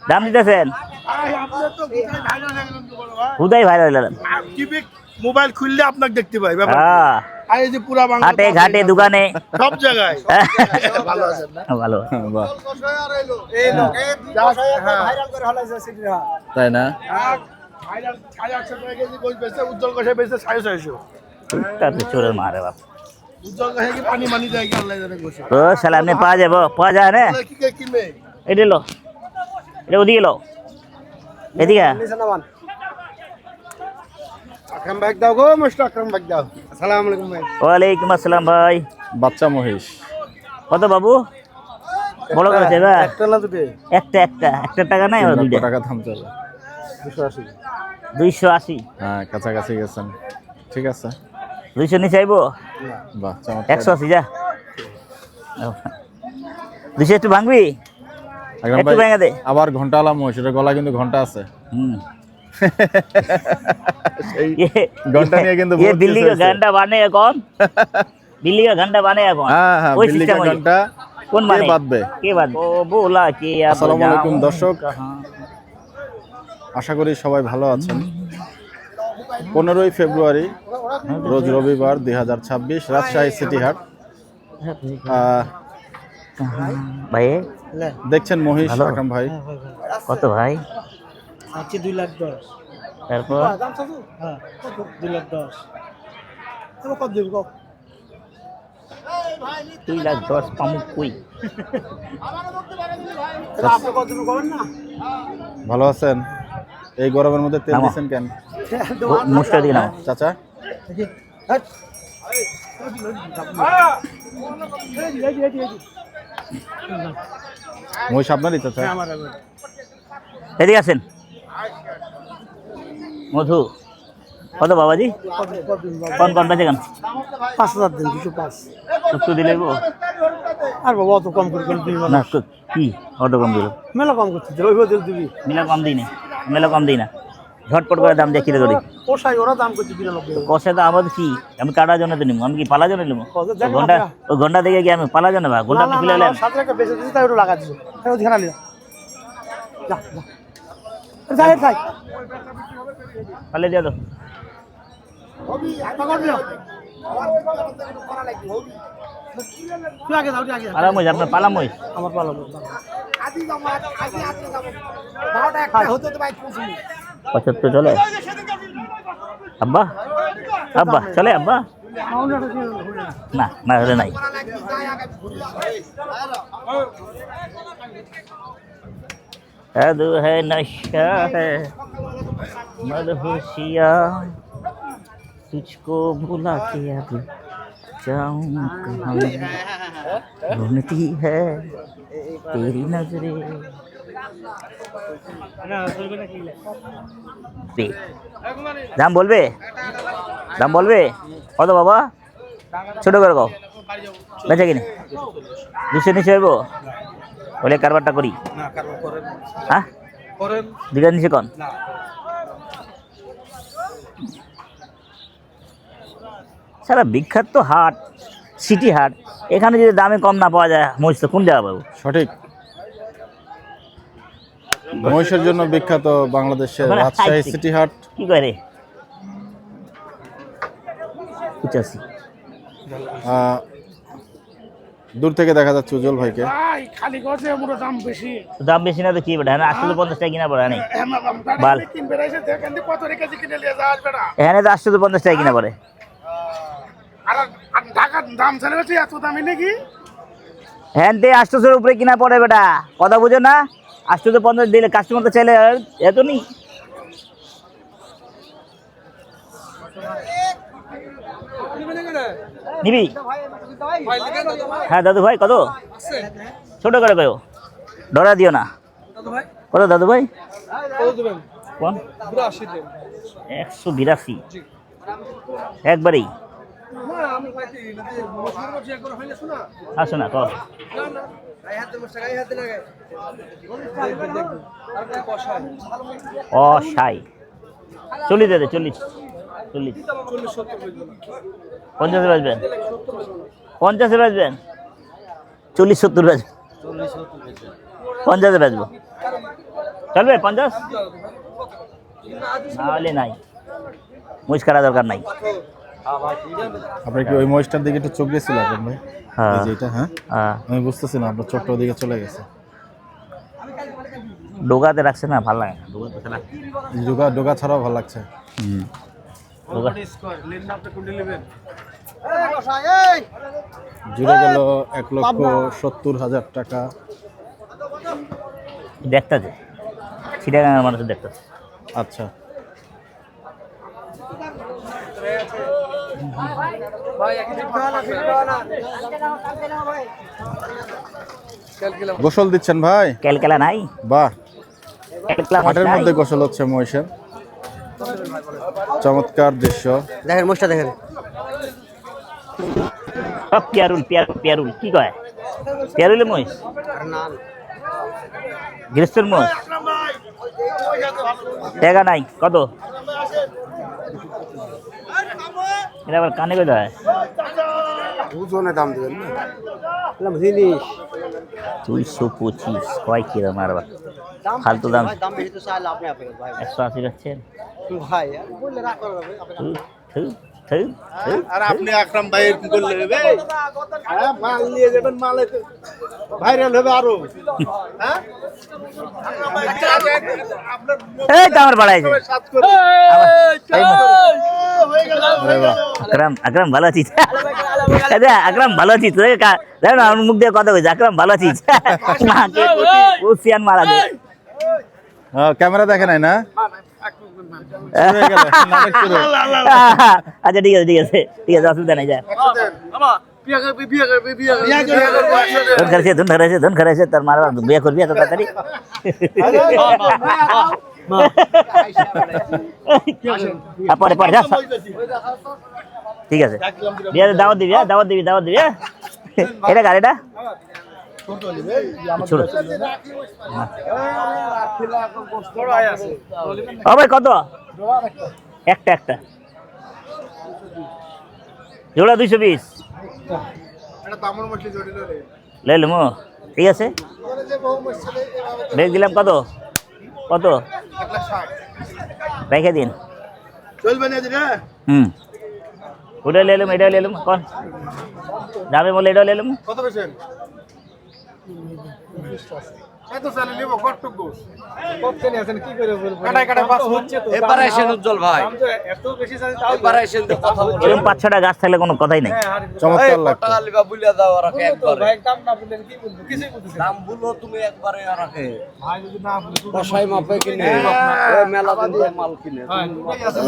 দাম দিতেছেন হুদাই ভাইরাল মোবাইল খুললে আপনাকে দেখতে পাই হাটে ঘাটে দোকানে সব জায়গায় ভালো আছেন না? ভালো তাই না? উজ্জ্বল কষায় বেচতে 650 চোরের মারে বাপ উজ্জ্বল কষায় কি পানি মানি যায় কি আল্লাহ জানে বসে ও শালা আপনি পাওয়া যাবো পাওয়া যায় না কি কিনবে এটা লো এটা ওদিকে লো এদিকে আকরাম ভাই দাও গো মিস্টার আকরাম ভাই দাও আসসালামু আলাইকুম ভাই ওয়ালাইকুম আসসালাম ভাই বাচ্চা মহিষ কত বাবু বড় করে দেবা একটা না দুটো একটা টাকা নাই ওরা দুইটা টাকা দাম চলে 280 280 হ্যাঁ কাছাকাছি গেছেন ঠিক আছে 200 নিচে আইবো বাহ চমৎকার 180 যা 200 একটু ভাঙবি আকরাম একটু ভাই ভেঙে দে আবার ঘন্টা আলা মহিষ এর গলা কিন্তু ঘন্টা আছে হুম সেই ঘন্টা নিয়ে কিন্তু ये दिल्ली का घंटा बने कौन दिल्ली का घंटा बने कौन হ্যাঁ হ্যাঁ कोई দিল্লি सिस्टम ঘন্টা कौन কে बने বাঁধবে के बाद ओ बोला कि अब আসসালামু আলাইকুম जाऊं দর্শক कहाँ? আশা করি সবাই ভালো আছেন 15ই ফেব্রুয়ারি রোজ রবিবার 2026 রাজশাহী সিটি হাট भाई দেখছেন মহিষ ভালো। আকরাম ভাই কত ভাই আজকে 2,10,000 তারপর দাম চাচু হ্যাঁ 2,10,000 তুমি কত দেব কও 2,10,000 পামুক কই আপনি কত দেব কবেন না ভালো আছেন এই গরমের মধ্যে তেল নামো। দিছেন কেন মুষ্টা দিয়ে নাও চাচা মহিষ আপনারই চাচা এদিকে আসেন মধু কত বাবাজি কোন কোন বেঁচে কেন 5,000 দিন 205 একটু দিলে গো আর বাবা অত কম করে দিবি না কি অত কম দিল মেলা কম করতে দিল ওইভাবে দিল দিবি মেলা কম দিই না মেলা কম দিই না ঝটপট করে দাম দেখিয়ে ধরি পোষাই ওরা দাম করছে 92 কষে তো আমাদের কি আমি কাটার জন্য তো নিবো আমি কি পালার জন্য নিবো কষে দেখ না ঘন্টা আমরা। ওই ঘন্টা দেখে কি আমি পালার জন্য ভাই ঘন্টা খুলে এলাম সাথে একটা বেঁচে দিছি তাই ওটা লাগা দিছো তাই ওদিকে না লিয়া যা যা যাই যাই পালে দিয়ে দাও পাগল দিও তুই আগে যাও তুই আগে পালাম হইস আপনার পালাম হইস আমার পালো আদি যাও আদি আদি যাও 12টা একটা হতে তো ভাই পৌঁছুনি 75 চলে আব্বা আব্বা চলে আব্বা না না হলে নাই जादू है नशा है मदहोशिया तुझको भुला के अब जाऊं कहाँ ढूंढती है तेरी नजरें দাম বলবে কত বাবা ছোট করে কও বেঁচে কিনে 200 নিচে হইব বলে কারবারটা করি না কারণ করেন হ্যাঁ করেন দুইটা নিচে কোন না সারা বিখ্যাত তো হাট সিটি হাট এখানে যদি দামে কম না পাওয়া যায় মহিষ তো কোন জায়গা পাবো সঠিক মহিষের জন্য বিখ্যাত বাংলাদেশের ওখানে রাজশাহী হাইট সিটি হাট কি করে 85 দূর থেকে দেখা যাচ্ছে উজ্জ্বল ভাইকে ভাই খালি গজে মোর দাম বেশি দাম বেশি না তো কি বেটা না 850 টাকা কিনা পড়ে নেই বাল কিন বেরাইছে দেখেন কত রেখে কিনে নিয়ে যা আসবে না এখানে তো 850 টাকা কিনা পড়ে আর ঢাকার দাম চলে গেছে এত দামি নাকি হ্যাঁ তে 800 উপরে কিনা পড়ে বেটা কথা বুঝো না 850 দিলে কাস্টমার তো চাইলে এত নি নিবি হ্যাঁ দাদু ভাই কত ছোট করে কয়ো ডরা দিও না কত দাদু ভাই কোন 182 একবারেই আসো না কর অসাই 40 দে 40 50 বাজবেন 50 বাজবেন 40-70 বেচবো, 50-এ বেচবো, চলবে 50? নাহলে নাই, মহিষ কাটা দরকার নাই। আপনার কি ওই মহিষটার দিকে একটু চোখ গেছিল আপনার ভাই? হ্যাঁ। এই যে এটা, হ্যাঁ হ্যাঁ, আমি বুঝতেছি না, আপনার চোখটা ওদিকে চলে গেছে। ডোগাতে রাখছে না, ভালো লাগে না ডোগাতে খেলা। ডোগা ডোগা ছাড়াও ভালো লাগছে। ডোগা জুড়ে গেল 1,70,000 টাকা। দেখতেছে, চিটাগাঙের মানুষ দেখতেছে। আচ্ছা, গোসল দিচ্ছেন ভাই? ক্যালকেলা নাই, বাহ, ক্যালকেলা হাটের মধ্যে গোসল হচ্ছে মহিষের, চমৎকার দৃশ্য। দেখেন মোষটা দেখেন, সব পেয়ারুল, পেয়ারুল কি কয়, পেয়ারুলের মহিষ, গৃহস্থের মহিষ। টাকা নাই, কত? এটা আবার কানে কই দেয়? ওজনে দাম দেবেন না জিনিস 225 কয় কিরম আর ফালতু দাম। দাম বেশি তো চাইলে আপনি ভাই 180 রাখছেন ভাই বললে রাগ করবে আর আপনি আকরাম ভাই এরকম করলে হবে? মাল নিয়ে যাবেন, মালে ভাইরাল হবে আরো। হ্যাঁ, এই তো আমার বাড়াইছে। সাত করে আকরাম ভালো আছিস? আকরাম ভালো আছিস? দেখো না আমার মুখ দিয়ে কথা কইছে, আকরাম ভালো আছিস? ও সিয়ান মারা দে। ক্যামেরা দেখে নাই না? শুরু হয়ে গেল, নাটক শুরু। আচ্ছা ঠিক আছে, ঠিক আছে, ঠিক আছে, অসুবিধা নাই। যা ধন খারাইছে তার মারা বিয়ে করবি এত তাড়াতাড়ি? পরে পরে যা, ঠিক আছে, বিয়ে দাওয়াত দিবি, দাওয়াত দিবি, দাওয়াত দিবি। এটা কার? এটা ছোট। ও ভাই কত? একটা জোড়া 220 লইলাম। ঠিক আছে, বেচ দিলাম। কত কত রেখে দিন। চলবে না দিনা? ওটা লইলাম, এটা লইলাম, কোন দামে বলে এটা লইলাম। কত বেছেন? এত চালে নেব কটটুক গোস। কত নিয়ে আছেন কি করে বলবো? কাটাই কাটাই পাস হচ্ছে তো। এবারে আসেন উজ্জ্বল ভাই, দাম তো এত বেশি চাই তাও এবারে আসেন তো কথা বলুন। এরকম 5-6টা গাছ থাকলে কোনো কথাই নাই। চমৎকার লাগতো। টাকা লিবা বুলিয়া দাও আর একবারে ভাই দাম না বললেন কি বলবো? কিছুই বলতেছেন না। দাম বলো তুমি একবারে আর রাখে ভাই যদি না বলে কষাই মাপে কিনে মেলা দিন ধরে মাল কিনে হ্যাঁ ঠিক আছে,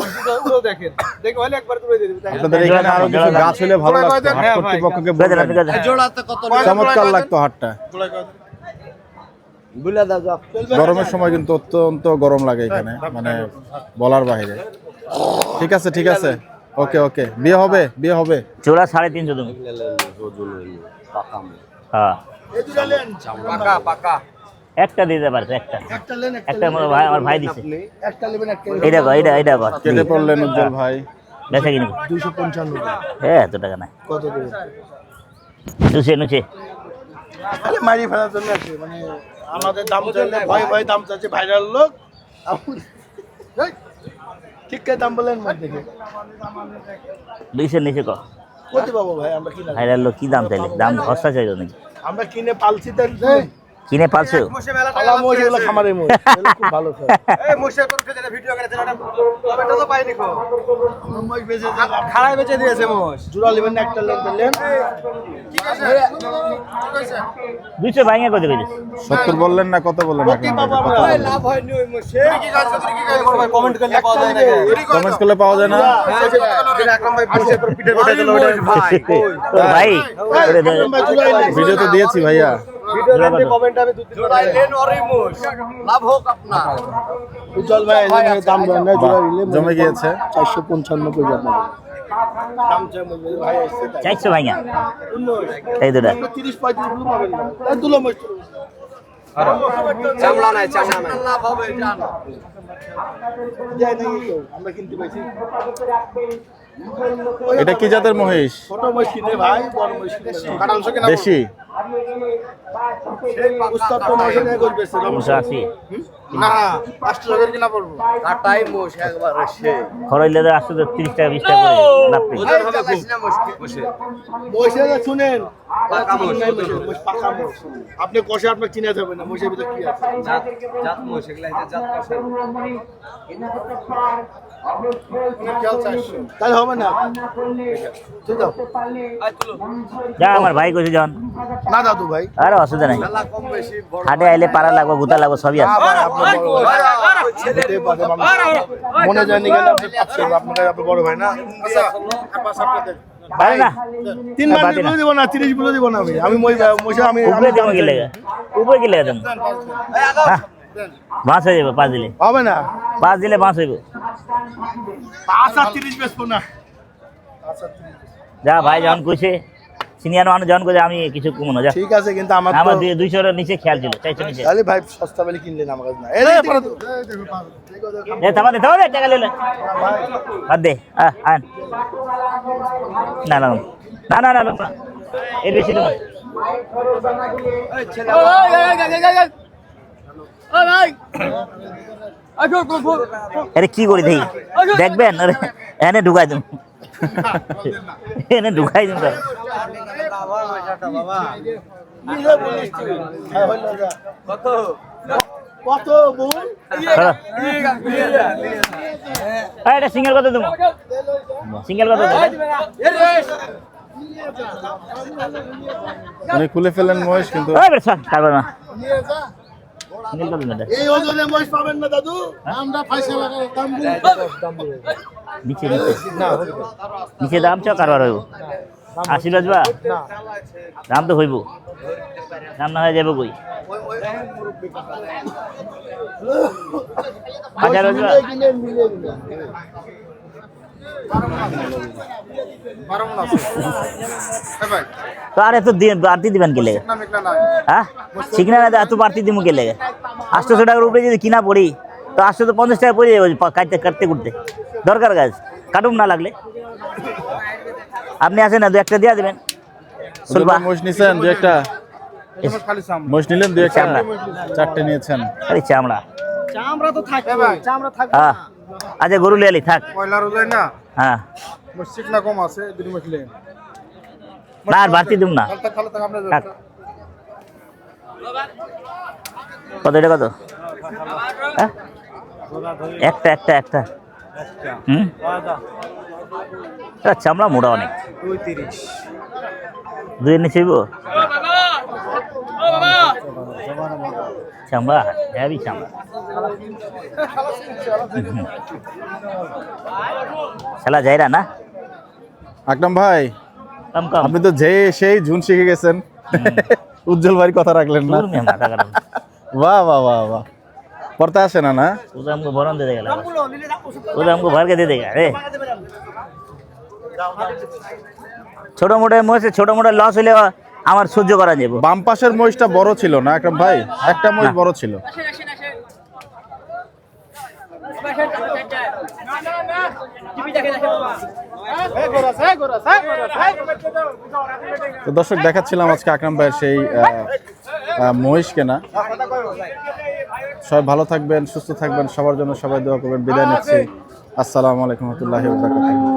পুরো দেখেন দেখো হলে একবার তুলে দিয়ে দিবেন। আপনাদের এখানে আরো কিছু গাছ হলে ভালো লাগতো, হাট কর্তৃপক্ষকে বলবেন। জোড়াতে কত চমৎকার লাগতো হাটটা। বুলিয়া দাও যাও। গরমের সময় কিন্তু অত্যন্ত গরম লাগে এখানে, মানে বলার বাইরে। ঠিক আছে, ঠিক আছে, ওকে ওকে, বিয়ে হবে, বিয়ে হবে। জোড়া 350 তুমি। হ্যাঁ, পাকা পাকা একটা দিতে পারছে, একটা একটা লেন একটা আমার ভাই দিছে। একটা নেবেন একটা এইটা কর, এইটা কর। কেটে পড়লেন উজ্জ্বল ভাই। বেচা কিনি 255 এত টাকা নাই। কত দেবেন? নুচে আরে মারি ফেলার জন্য আছে, মানে আমাদের দাম চাইলে ভাই ভাই দাম চাইছে, ভাইরাল লোক। এই, ঠিক কে দাম বলেন মত দেখে 200 নিচে কর। কত পাবো ভাই? আমরা কিনা ভাইরাল লোক কি দাম চাইলে? দাম সস্তা চাইলো নাকি? আমরা কিনে পালছি তাই কিনে পালছো? আলা মোষ এগুলো খামারের মোষ, এগুলো খুব ভালো স্যার। এই মোষের তোর কাছে ভিডিও করে দিলাম, টমেটো তো পাইনি কো। মোষ বেচে খাড়াই বেচে দিয়েছে মোষ। জোড়া নেবেন না, একটা লেন দিলেন। ঠিক আছে, ঠিক আছে। 200 ভাঙে কত কইছিস? 70 বললেন না, কত বললেন? কত পাবো আমরা? ভাই লাভ হয়নি ওই মোষে। কি কাজ করতে ভাই কমেন্ট করলে পাওয়া যায় না। কমেন্ট করলে পাওয়া যায় না। আকরাম ভাই মোষে তোর পিঠে উঠে দিল ওটা ভাই। ভাই ভিডিও তো দিয়েছি ভাইয়া। ভিডিও দেখে কমেন্ট আমি দুই দিন লেন অরি মোষ। লাভ হোক আপনার। উজ্জ্বল ভাই এই দাম দেন না, জোড়া নিলে জমে গিয়েছে। 455 কই আপনাদের দাম চাই বলবে ভাই আসছে তাই 400 ভাঙা এই দুটা 30 35 গুলো পাবেন না। এই দুলো মোষ চামড়া নাই, চামড়া নাই। লাভ হবে জান। যায় নাকি কেউ? আমরা কিনতে পাইছি। এটা কি জাতের মহিষ? ছোট মোষ কিনে ভাই, বড় মোষ কিনে কাটালছো কিনা? দেশি। উস্তাদ তো মশে নিয়ে করবে 280 না 5 টাকা কিনা পড়বো কাটাই মোষ একবার সে খরইলে 830 টাকা 20 টাকা করে লাভ পেয়ে ওদের হবে মোষে না শুনেন পাকা মোষ পাকা মোষ আপনি কষে আপনি চিনাতে হবে না মোষের ভিতর কি আছে জাত মোষ এগুলা জাত কষে তাহলে হবে না তুই দাও যা আমার ভাই কইছে জন না দাদু ভাই আরে অসুবিধা নাই কম বেশি বড় হাটে আইলে পাড়া লাগবো গুতা লাগবো সবই আছে মনে জানি গেলে আপনি পাচ্ছেন আপনাকে আপনি বড় ভাই না আচ্ছা পারে না 3 মাস বলে দিব না 30 বলে দিব না ভাই আমি মোষে আমি উপরে দেবো গেলে উপরে গেলে দেবো বাঁশ হয়ে যাবে 5 দিলে হবে না 5 দিলে বাঁশ হইব 30 বেচবো না যা ভাই যখন কইছে সিনিয়র মানুষ যখন কইছে আমি কিছু কমো না যা ঠিক আছে কিন্তু আমার আমার 200 এর নিচে খেয়াল ছিল 400 নিচে তাহলে ভাই সস্তা বলে কিনলেন আমার কাছে না এই পরে তো এ থামা দে টাকা লইলে বাদ দে আন না না না না না না এই বেশি না আরে কি করি দেই দেখবেন আরে এনে ঢুকাই দিন এনে ঢুকাই দিন কত কত বোন এটা সিঙ্গেল কত দেবো সিঙ্গেল কত দেবো উনি খুলে ফেলেন মহেশ কিন্তু তারপর না সিঙ্গেল কত দেবো এই ওজনে মহিষ পাবেন না দাদু আমরা ফাইসালা করে দাম নিচে নিচে দাম চাও কারবার হইব 80 বাজবা দাম তো হইব দাম না হয়ে যাবে কই 1000 বাজবা তো আর এত বাড়তি দিবেন কে লেগে হ্যাঁ শিখনা না এত বাড়তি দিব কে লেগে 800 টাকার উপরে যদি কিনা পড়ি তো 850 টাকা পড়ে যাবে কাটতে কাটতে করতে দরকার গাছ কাটুম না লাগলে আপনি আসেন না 2 একটা দিয়া দিবেন সুলবা মহিষ নিছেন 2 একটা মহিষ নিলেন 2 একটা 4টে নিয়েছেন আরে চামড়া চামড়া তো থাকবে চামড়া থাকবে হ্যাঁ আচ্ছা গরু লিয়ালি থাক পয়লা রোজাই না হ্যাঁ মসজিদ না কম আছে দুই মসলে না আর বাড়তি দিম না খালে তো আমরা থাক কত এটা কত হ্যাঁ একটা একটা একটা হুম চামড়া মোটা অনেক 2 এর নিচে চামড়া হেভি চামড়া খেলা যায় না আকরাম ভাই কম কম আপনি তো যে সেই ঝুন শিখে গেছেন উজ্জ্বল ভাইয়ের কথা রাখলেন না वाह वाह वाह वाह पढ़ता है ना ना उधर हमको भरन दे देगा उधर हमको भर के दे देगा रे छोटा मोटा मोह से छोटा मोटा लस হইলে আমার সহ্য করা যাবে বাম পাশের মহিষটা বড় ছিল না আকরাম ভাই একটা মহিষ বড় ছিল তো দর্শক দেখাচ্ছিলাম আজকে আকরাম ভাইয়ের সেই মহিষ কেনা সবাই ভালো থাকবেন সুস্থ থাকবেন সবার জন্য সবাই দোয়া করবেন বিদায় নিচ্ছি আসসালামু আলাইকুম ওয়া রাহমাতুল্লাহি ওয়া বারাকাতুহু